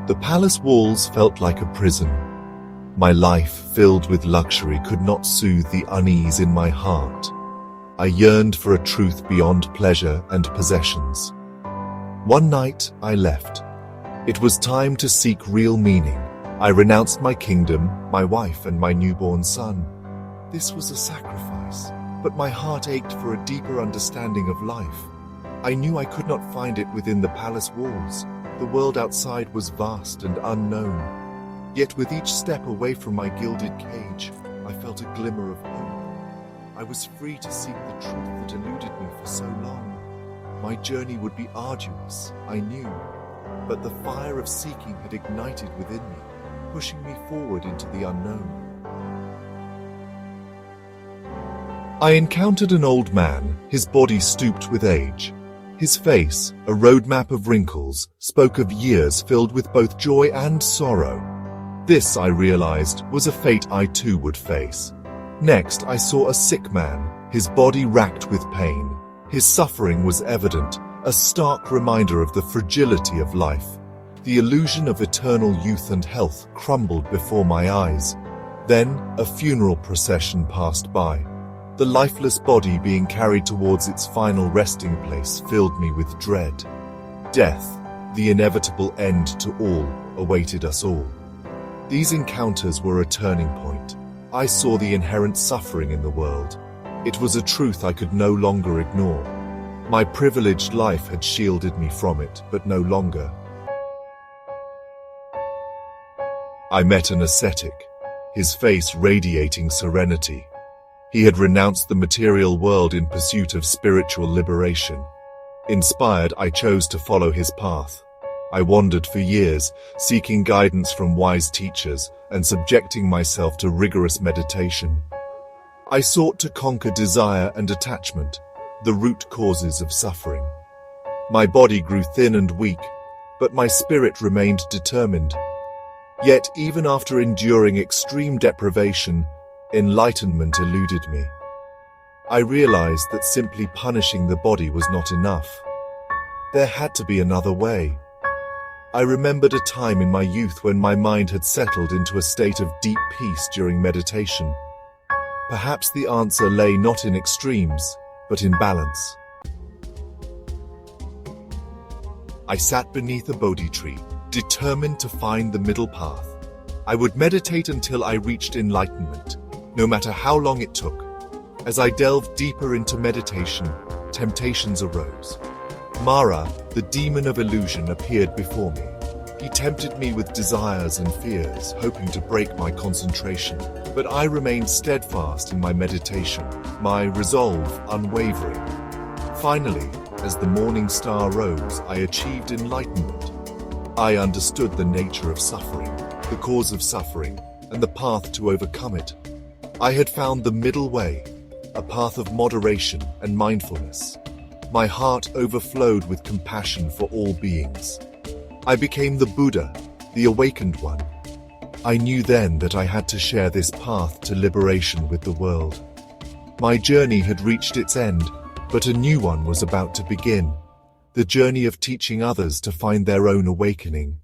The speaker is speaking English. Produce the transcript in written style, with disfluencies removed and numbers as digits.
The palace walls felt like a prison. My life, filled with luxury, could not soothe the unease in my heart. I yearned for a truth beyond pleasure and possessions. One night, I left. It was time to seek real meaning. I renounced my kingdom, my wife, and my newborn son. This was a sacrifice, but my heart ached for a deeper understanding of life. I knew I could not find it within the palace walls. The world outside was vast and unknown. Yet with each step away from my gilded cage, I felt a glimmer of hope. I was free to seek the truth that eluded me for so long. My journey would be arduous, I knew, but the fire of seeking had ignited within me, pushing me forward into the unknown. I encountered an old man, his body stooped with age. His face, a roadmap of wrinkles, spoke of years filled with both joy and sorrow. This, I realized, was a fate I too would face. Next, I saw a sick man, his body racked with pain. His suffering was evident, a stark reminder of the fragility of life. The illusion of eternal youth and health crumbled before my eyes. Then, a funeral procession passed by. The lifeless body being carried towards its final resting place filled me with dread. Death, the inevitable end to all, awaited us all. These encounters were a turning point. I saw the inherent suffering in the world. It was a truth I could no longer ignore. My privileged life had shielded me from it, but no longer. I met an ascetic, his face radiating serenity. He had renounced the material world in pursuit of spiritual liberation. Inspired, I chose to follow his path. I wandered for years, seeking guidance from wise teachers and subjecting myself to rigorous meditation. I sought to conquer desire and attachment, the root causes of suffering. My body grew thin and weak, but my spirit remained determined. Yet, even after enduring extreme deprivation, enlightenment eluded me. I realized that simply punishing the body was not enough. There had to be another way. I remembered a time in my youth when my mind had settled into a state of deep peace during meditation. Perhaps the answer lay not in extremes, but in balance. I sat beneath a Bodhi tree, determined to find the middle path. I would meditate until I reached enlightenment, no matter how long it took. As I delved deeper into meditation, temptations arose. Mara, the demon of illusion, appeared before me. He tempted me with desires and fears, hoping to break my concentration. But I remained steadfast in my meditation, my resolve unwavering. Finally, as the morning star rose, I achieved enlightenment. I understood the nature of suffering, the cause of suffering, and the path to overcome it. I had found the middle way, a path of moderation and mindfulness. My heart overflowed with compassion for all beings. I became the Buddha, the awakened one. I knew then that I had to share this path to liberation with the world. My journey had reached its end, but a new one was about to begin. The journey of teaching others to find their own awakening.